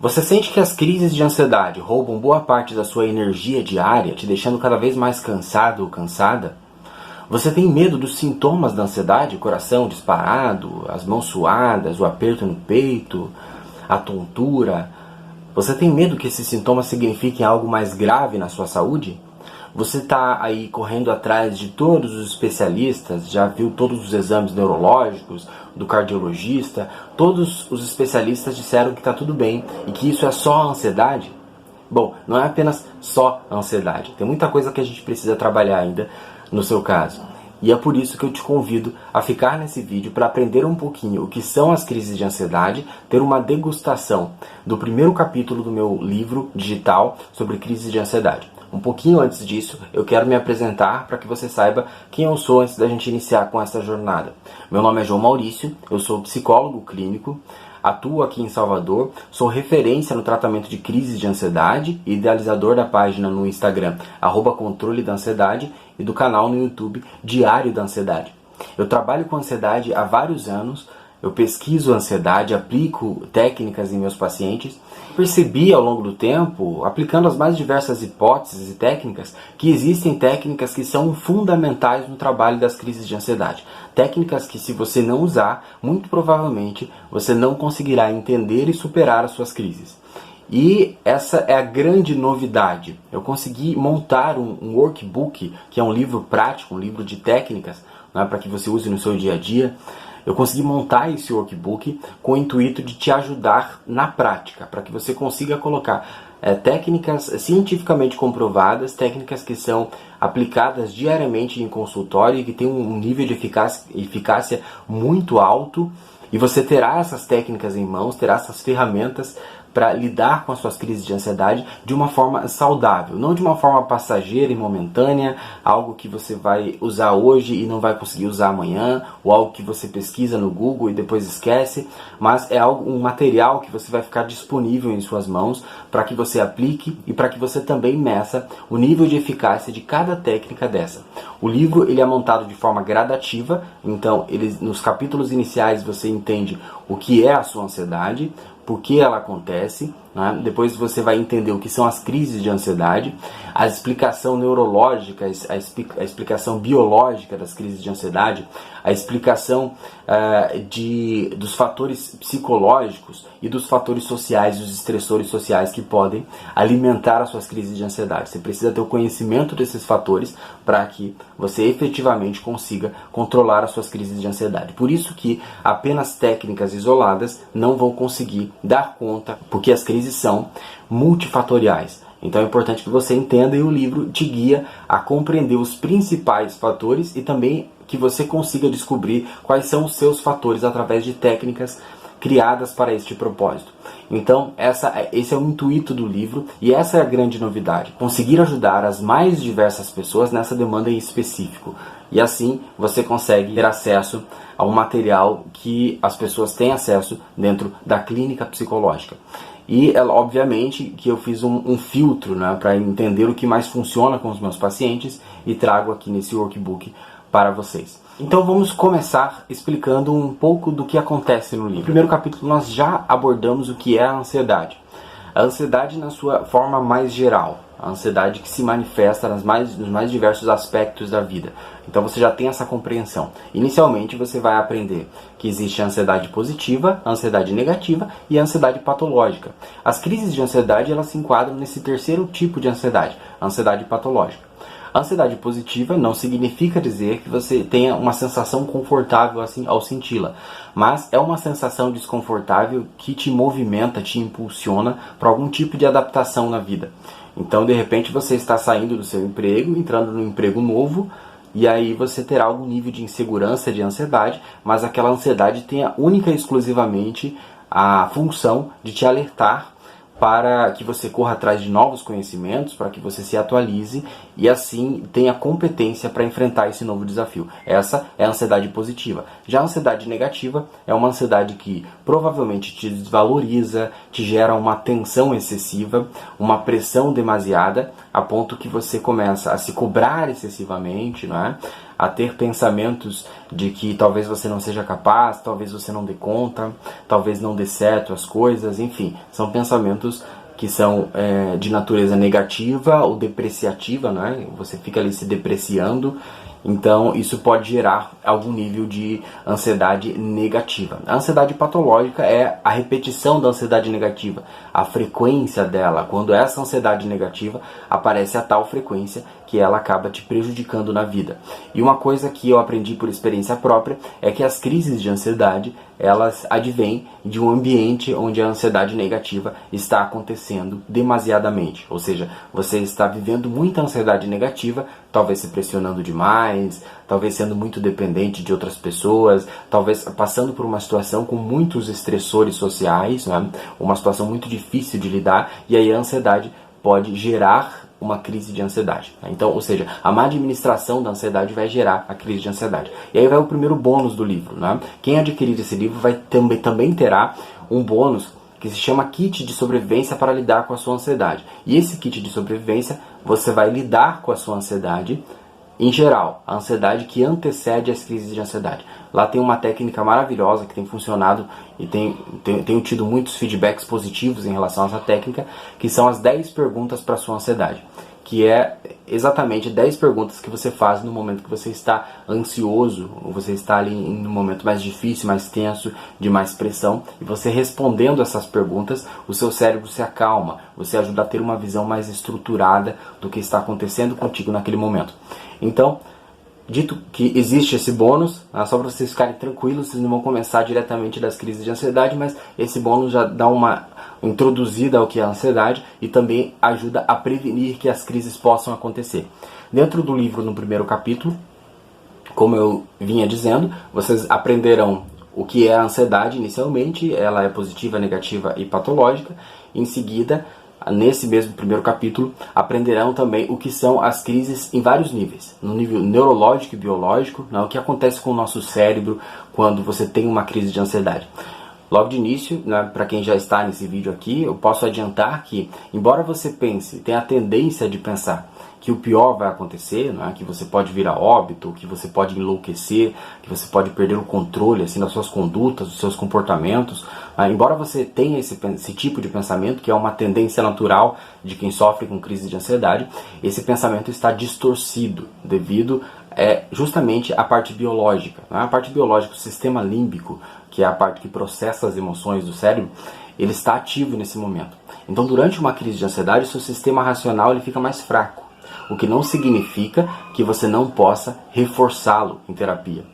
Você sente que as crises de ansiedade roubam boa parte da sua energia diária, te deixando cada vez mais cansado ou cansada? Você tem medo dos sintomas da ansiedade, coração disparado, as mãos suadas, o aperto no peito, a tontura? Você tem medo que esses sintomas signifiquem algo mais grave na sua saúde? Você está aí correndo atrás de todos os especialistas, já viu todos os exames neurológicos, do cardiologista, todos os especialistas disseram que está tudo bem e que isso é só ansiedade? Bom, não é apenas só ansiedade, tem muita coisa que a gente precisa trabalhar ainda no seu caso. E é por isso que eu te convido a ficar nesse vídeo para aprender um pouquinho o que são as crises de ansiedade, ter uma degustação do primeiro capítulo do meu livro digital sobre crises de ansiedade. Um pouquinho antes disso, eu quero me apresentar para que você saiba quem eu sou antes da gente iniciar com essa jornada. Meu nome é João Maurício, eu sou psicólogo clínico, atuo aqui em Salvador, sou referência no tratamento de crises de ansiedade e idealizador da página no Instagram, @controle da ansiedade, e do canal no YouTube Diário da Ansiedade. Eu trabalho com ansiedade há vários anos, eu pesquiso ansiedade, aplico técnicas em meus pacientes. Percebi ao longo do tempo, aplicando as mais diversas hipóteses e técnicas, que existem técnicas que são fundamentais no trabalho das crises de ansiedade. Técnicas que, se você não usar, muito provavelmente você não conseguirá entender e superar as suas crises. E essa é a grande novidade. Eu consegui montar um workbook, que é um livro prático, um livro de técnicas, né, para que você use no seu dia a dia. Eu consegui montar esse workbook com o intuito de te ajudar na prática, para que você consiga colocar técnicas cientificamente comprovadas, técnicas que são aplicadas diariamente em consultório e que tem um nível de eficácia muito alto. E você terá essas técnicas em mãos, terá essas ferramentas para lidar com as suas crises de ansiedade de uma forma saudável, não de uma forma passageira e momentânea, algo que você vai usar hoje e não vai conseguir usar amanhã, ou algo que você pesquisa no Google e depois esquece, mas é um material que você vai ficar disponível em suas mãos para que você aplique e para que você também meça o nível de eficácia de cada técnica dessa. O livro ele é montado de forma gradativa, então nos capítulos iniciais você entende o que é a sua ansiedade, por que ela acontece, né? Depois você vai entender o que são as crises de ansiedade, a explicação neurológica, a explicação biológica das crises de ansiedade, a explicação dos fatores psicológicos e dos fatores sociais, dos estressores sociais que podem alimentar as suas crises de ansiedade. Você precisa ter o conhecimento desses fatores para que você efetivamente consiga controlar as suas crises de ansiedade. Por isso que apenas técnicas isoladas não vão conseguir dar conta, porque as crises são multifatoriais. Então é importante que você entenda, e o livro te guia a compreender os principais fatores e também que você consiga descobrir quais são os seus fatores através de técnicas criadas para este propósito. Então esse é o intuito do livro e essa é a grande novidade, conseguir ajudar as mais diversas pessoas nessa demanda em específico. E assim você consegue ter acesso a um material que as pessoas têm acesso dentro da clínica psicológica. E obviamente que eu fiz um filtro, né, para entender o que mais funciona com os meus pacientes e trago aqui nesse workbook para vocês. Então vamos começar explicando um pouco do que acontece no livro. No primeiro capítulo nós já abordamos o que é a ansiedade. A ansiedade na sua forma mais geral, a ansiedade que se manifesta nos mais diversos aspectos da vida. Então você já tem essa compreensão. Inicialmente você vai aprender que existe a ansiedade positiva, a ansiedade negativa e a ansiedade patológica. As crises de ansiedade elas se enquadram nesse terceiro tipo de ansiedade, a ansiedade patológica. A ansiedade positiva não significa dizer que você tenha uma sensação confortável assim ao senti-la, mas é uma sensação desconfortável que te movimenta, te impulsiona para algum tipo de adaptação na vida. Então, de repente, você está saindo do seu emprego, entrando num emprego novo, e aí você terá algum nível de insegurança, de ansiedade, mas aquela ansiedade tem única e exclusivamente a função de te alertar para que você corra atrás de novos conhecimentos, para que você se atualize e assim tenha competência para enfrentar esse novo desafio. Essa é a ansiedade positiva. Já a ansiedade negativa é uma ansiedade que provavelmente te desvaloriza, te gera uma tensão excessiva, uma pressão demasiada, a ponto que você começa a se cobrar excessivamente, não é? a ter pensamentos de que talvez você não seja capaz, talvez você não dê conta, talvez não dê certo as coisas, enfim, são pensamentos que são de natureza negativa ou depreciativa, né? Você fica ali se depreciando, então isso pode gerar algum nível de ansiedade negativa. A ansiedade patológica é a repetição da ansiedade negativa, a frequência dela. Quando essa ansiedade negativa aparece a tal frequência que ela acaba te prejudicando na vida. E uma coisa que eu aprendi por experiência própria é que as crises de ansiedade, elas advêm de um ambiente onde a ansiedade negativa está acontecendo demasiadamente. Ou seja, você está vivendo muita ansiedade negativa, talvez se pressionando demais, talvez sendo muito dependente de outras pessoas, talvez passando por uma situação com muitos estressores sociais, né? Uma situação muito difícil de lidar, e aí a ansiedade pode gerar uma crise de ansiedade. Então, ou seja, a má administração da ansiedade vai gerar a crise de ansiedade. E aí vai o primeiro bônus do livro, né? Quem adquirir esse livro vai também terá um bônus que se chama kit de sobrevivência para lidar com a sua ansiedade. E esse kit de sobrevivência, você vai lidar com a sua ansiedade em geral, a ansiedade que antecede as crises de ansiedade. Lá tem uma técnica maravilhosa que tem funcionado e tenho tido muitos feedbacks positivos em relação a essa técnica, que são as 10 perguntas para a sua ansiedade, que é exatamente 10 perguntas que você faz no momento que você está ansioso, ou você está ali em um momento mais difícil, mais tenso, de mais pressão, e você respondendo essas perguntas, o seu cérebro se acalma, você ajuda a ter uma visão mais estruturada do que está acontecendo contigo naquele momento. Então, dito que existe esse bônus, só para vocês ficarem tranquilos, vocês não vão começar diretamente das crises de ansiedade, mas esse bônus já dá uma introduzida ao que é a ansiedade e também ajuda a prevenir que as crises possam acontecer. Dentro do livro, no primeiro capítulo, como eu vinha dizendo, vocês aprenderão o que é a ansiedade inicialmente, ela é positiva, negativa e patológica. Em seguida, nesse mesmo primeiro capítulo, aprenderão também o que são as crises em vários níveis. No nível neurológico e biológico, o que acontece com o nosso cérebro quando você tem uma crise de ansiedade. Logo de início, para quem já está nesse vídeo aqui, eu posso adiantar que, embora você pense, tenha a tendência de pensar que o pior vai acontecer, que você pode vir a óbito, que você pode enlouquecer, que você pode perder o controle assim, das suas condutas, dos seus comportamentos, embora você tenha esse tipo de pensamento, que é uma tendência natural de quem sofre com crise de ansiedade, esse pensamento está distorcido devido justamente à parte biológica. A parte biológica, o sistema límbico, que é a parte que processa as emoções do cérebro, ele está ativo nesse momento. Então, durante uma crise de ansiedade, o seu sistema racional ele fica mais fraco, o que não significa que você não possa reforçá-lo em terapia,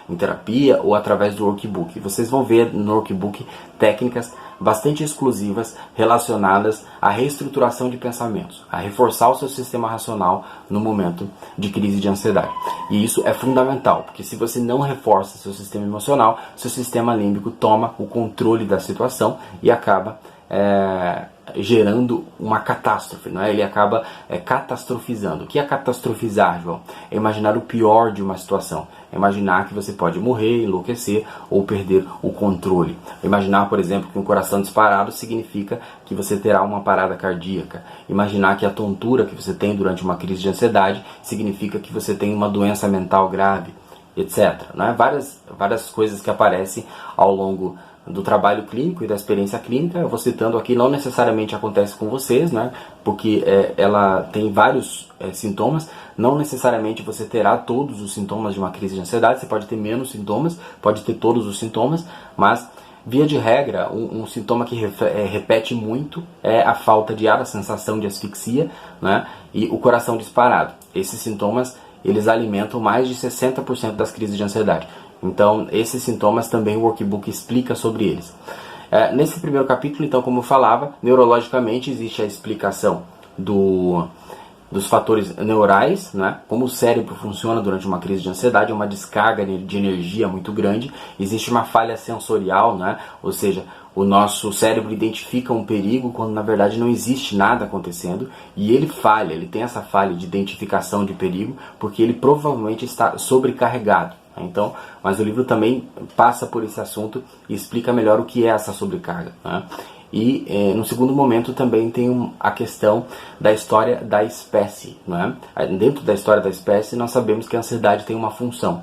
em terapia ou através do workbook. Vocês vão ver no workbook técnicas bastante exclusivas relacionadas à reestruturação de pensamentos, a reforçar o seu sistema racional no momento de crise de ansiedade. E isso é fundamental, porque se você não reforça seu sistema emocional, seu sistema límbico toma o controle da situação e acaba gerando uma catástrofe, Ele acaba catastrofizando. O que é catastrofizar, João? É imaginar o pior de uma situação. É imaginar que você pode morrer, enlouquecer ou perder o controle. Imaginar, por exemplo, que um coração disparado significa que você terá uma parada cardíaca. Imaginar que a tontura que você tem durante uma crise de ansiedade significa que você tem uma doença mental grave, etc. Várias coisas que aparecem ao longo do trabalho clínico e da experiência clínica. Eu vou citando aqui, não necessariamente acontece com vocês, porque ela tem vários sintomas, não necessariamente você terá todos os sintomas de uma crise de ansiedade, você pode ter menos sintomas, pode ter todos os sintomas, mas via de regra, um sintoma que repete muito é a falta de ar, a sensação de asfixia, e o coração disparado. Esses sintomas, eles alimentam mais de 60% das crises de ansiedade. Então, esses sintomas também o workbook explica sobre eles. Nesse primeiro capítulo, então, como eu falava, neurologicamente existe a explicação dos fatores neurais, como o cérebro funciona durante uma crise de ansiedade, é uma descarga de energia muito grande, existe uma falha sensorial, ou seja, o nosso cérebro identifica um perigo quando na verdade não existe nada acontecendo, e ele tem essa falha de identificação de perigo porque ele provavelmente está sobrecarregado. Então, mas o livro também passa por esse assunto e explica melhor o que é essa sobrecarga. E no segundo momento também tem a questão da história da espécie, não é? Dentro da história da espécie nós sabemos que a ansiedade tem uma função.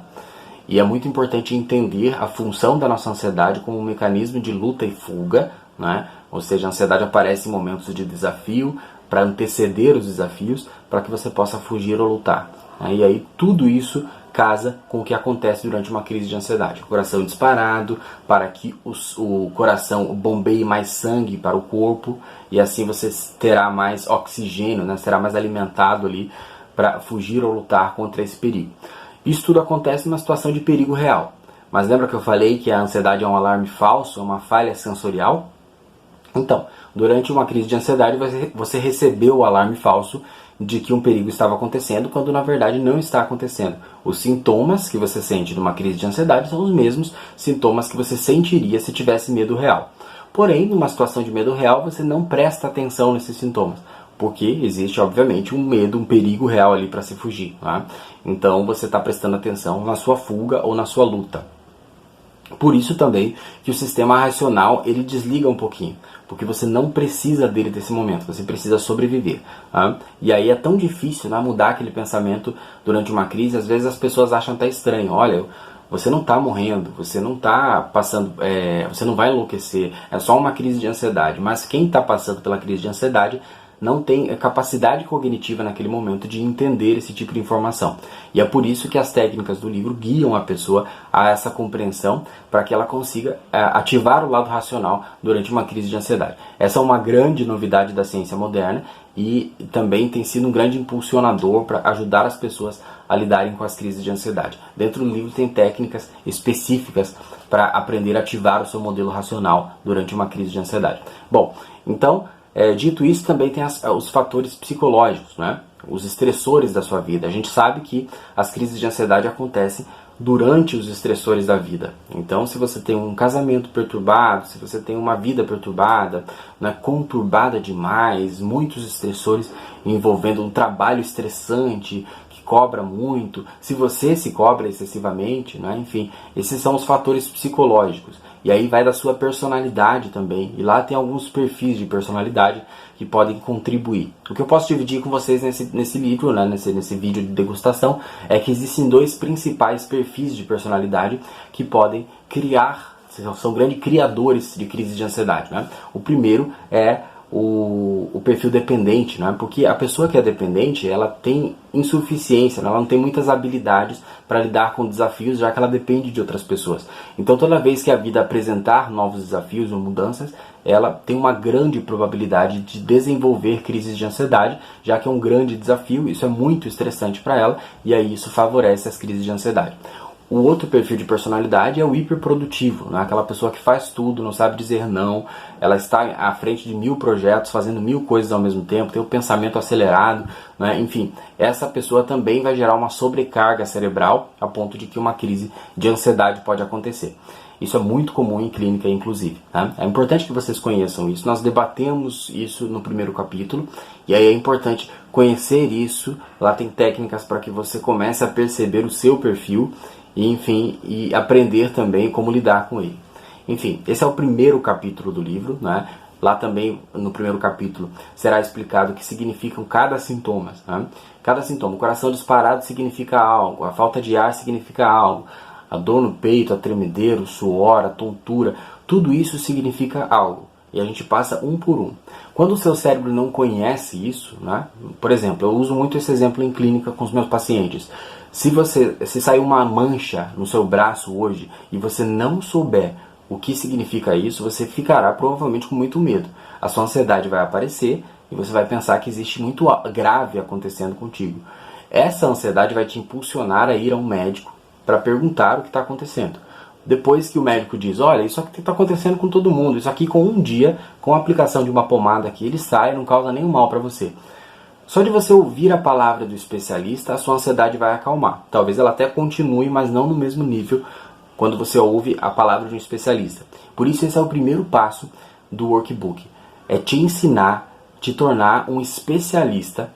E é muito importante entender a função da nossa ansiedade como um mecanismo de luta e fuga, né? Ou seja, a ansiedade aparece em momentos de desafio, para anteceder os desafios, para que você possa fugir ou lutar. E aí tudo isso casa com o que acontece durante uma crise de ansiedade. O coração disparado, para que o coração bombeie mais sangue para o corpo, e assim você terá mais oxigênio, né? Será mais alimentado ali para fugir ou lutar contra esse perigo. Isso tudo acontece numa situação de perigo real. Mas lembra que eu falei que a ansiedade é um alarme falso, é uma falha sensorial? Então, durante uma crise de ansiedade, você recebeu o alarme falso de que um perigo estava acontecendo, quando na verdade não está acontecendo. Os sintomas que você sente numa crise de ansiedade são os mesmos sintomas que você sentiria se tivesse medo real. Porém, numa situação de medo real, você não presta atenção nesses sintomas, porque existe, obviamente, um medo, um perigo real ali para se fugir. Tá? Então, você está prestando atenção na sua fuga ou na sua luta. Por isso também que o sistema racional ele desliga um pouquinho, porque você não precisa dele nesse momento, você precisa sobreviver. Tá? E aí é tão difícil, né, mudar aquele pensamento durante uma crise. Às vezes as pessoas acham até estranho, olha, você não está morrendo, você não está passando, você não vai enlouquecer, é só uma crise de ansiedade. Mas quem está passando pela crise de ansiedade não tem capacidade cognitiva naquele momento de entender esse tipo de informação. E é por isso que as técnicas do livro guiam a pessoa a essa compreensão, para que ela consiga ativar o lado racional durante uma crise de ansiedade. Essa é uma grande novidade da ciência moderna e também tem sido um grande impulsionador para ajudar as pessoas a lidarem com as crises de ansiedade. Dentro do livro tem técnicas específicas para aprender a ativar o seu modelo racional durante uma crise de ansiedade. Bom, então, dito isso, também tem os fatores psicológicos, né? Os estressores da sua vida. A gente sabe que as crises de ansiedade acontecem durante os estressores da vida. Então, se você tem um casamento perturbado, se você tem uma vida perturbada, né, conturbada demais, muitos estressores envolvendo um trabalho estressante, que cobra muito, se você se cobra excessivamente, né, enfim, esses são os fatores psicológicos. E aí vai da sua personalidade também. E lá tem alguns perfis de personalidade que podem contribuir. O que eu posso dividir com vocês nesse livro, né, nesse vídeo de degustação, é que existem dois principais perfis de personalidade que podem criar, são grandes criadores de crise de ansiedade. Né? O primeiro é o perfil dependente, né? Porque a pessoa que é dependente, ela tem insuficiência, né? Ela não tem muitas habilidades para lidar com desafios, já que ela depende de outras pessoas. Então, toda vez que a vida apresentar novos desafios ou mudanças, ela tem uma grande probabilidade de desenvolver crises de ansiedade, já que é um grande desafio, isso é muito estressante para ela, e aí isso favorece as crises de ansiedade. O outro perfil de personalidade é o hiperprodutivo, né? Aquela pessoa que faz tudo, não sabe dizer não, ela está à frente de 1000 projetos, fazendo 1000 coisas ao mesmo tempo, tem o pensamento acelerado, né? Enfim, essa pessoa também vai gerar uma sobrecarga cerebral a ponto de que uma crise de ansiedade pode acontecer. Isso é muito comum em clínica, inclusive. Tá? É importante que vocês conheçam isso. Nós debatemos isso no primeiro capítulo, e aí é importante conhecer isso. Lá tem técnicas para que você comece a perceber o seu perfil e, enfim, e aprender também como lidar com ele. Enfim, esse é o primeiro capítulo do livro, né? Lá também, no primeiro capítulo, será explicado o que significam cada sintoma. Né? Cada sintoma, o coração disparado significa algo, a falta de ar significa algo, a dor no peito, a tremedeira, o suor, a tontura, tudo isso significa algo. E a gente passa um por um. Quando o seu cérebro não conhece isso, né? Por exemplo, eu uso muito esse exemplo em clínica com os meus pacientes. Se sair uma mancha no seu braço hoje e você não souber o que significa isso, você ficará provavelmente com muito medo. A sua ansiedade vai aparecer e você vai pensar que existe muito grave acontecendo contigo. Essa ansiedade vai te impulsionar a ir a um médico para perguntar o que está acontecendo. Depois que o médico diz, olha, isso aqui está acontecendo com todo mundo, isso aqui com um dia, com a aplicação de uma pomada aqui, ele sai e não causa nenhum mal para você. Só de você ouvir a palavra do especialista, a sua ansiedade vai acalmar. Talvez ela até continue, mas não no mesmo nível quando você ouve a palavra de um especialista. Por isso esse é o primeiro passo do workbook. É te ensinar, te tornar um especialista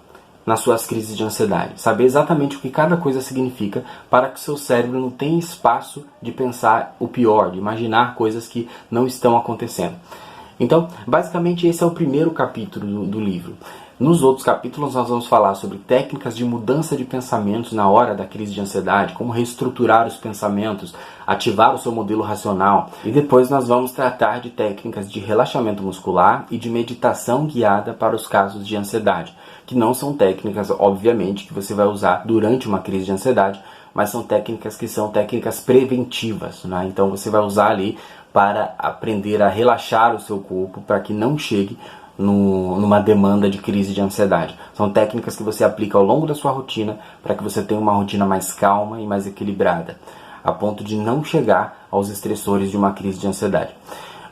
nas suas crises de ansiedade. Saber exatamente o que cada coisa significa para que o seu cérebro não tenha espaço de pensar o pior, de imaginar coisas que não estão acontecendo. Então, basicamente esse é o primeiro capítulo do livro. Nos outros capítulos nós vamos falar sobre técnicas de mudança de pensamentos na hora da crise de ansiedade, como reestruturar os pensamentos, ativar o seu modelo racional. E depois nós vamos tratar de técnicas de relaxamento muscular e de meditação guiada para os casos de ansiedade, que não são técnicas, obviamente, que você vai usar durante uma crise de ansiedade, mas são técnicas que são técnicas preventivas, né? Então você vai usar ali para aprender a relaxar o seu corpo para que não chegue numa demanda de crise de ansiedade. São técnicas que você aplica ao longo da sua rotina para que você tenha uma rotina mais calma e mais equilibrada, a ponto de não chegar aos estressores de uma crise de ansiedade.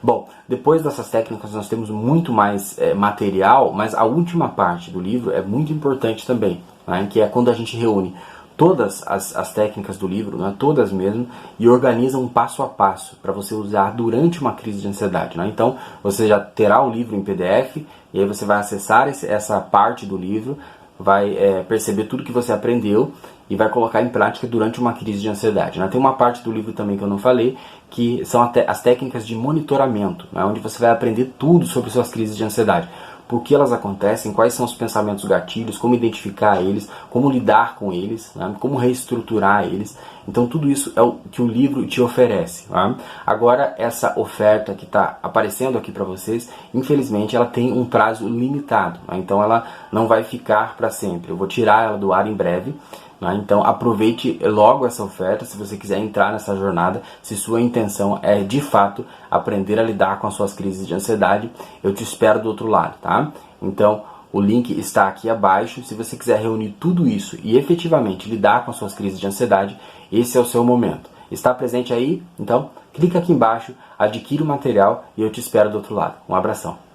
Bom, depois dessas técnicas nós temos muito mais material, mas a última parte do livro é muito importante também, né, que é quando a gente reúne todas as técnicas do livro, né, todas mesmo, e organiza um passo a passo para você usar durante uma crise de ansiedade. Né? Então, você já terá o livro em PDF, e aí você vai acessar essa parte do livro, vai perceber tudo que você aprendeu e vai colocar em prática durante uma crise de ansiedade. Né? Tem uma parte do livro também que eu não falei, que são as técnicas de monitoramento, né? Onde você vai aprender tudo sobre suas crises de ansiedade. Por que elas acontecem, quais são os pensamentos gatilhos, como identificar eles, como lidar com eles, né? Como reestruturar eles. Então tudo isso é o que o livro te oferece. Né? Agora essa oferta que está aparecendo aqui para vocês, infelizmente ela tem um prazo limitado. Né? Então ela não vai ficar para sempre. Eu vou tirar ela do ar em breve. Né? Então aproveite logo essa oferta se você quiser entrar nessa jornada, se sua intenção é de fato aprender a lidar com as suas crises de ansiedade. Eu te espero do outro lado, tá? Então o link está aqui abaixo. Se você quiser reunir tudo isso e efetivamente lidar com as suas crises de ansiedade, esse é o seu momento. Está presente aí? Então clica aqui embaixo, adquira o material e eu te espero do outro lado. Um abração.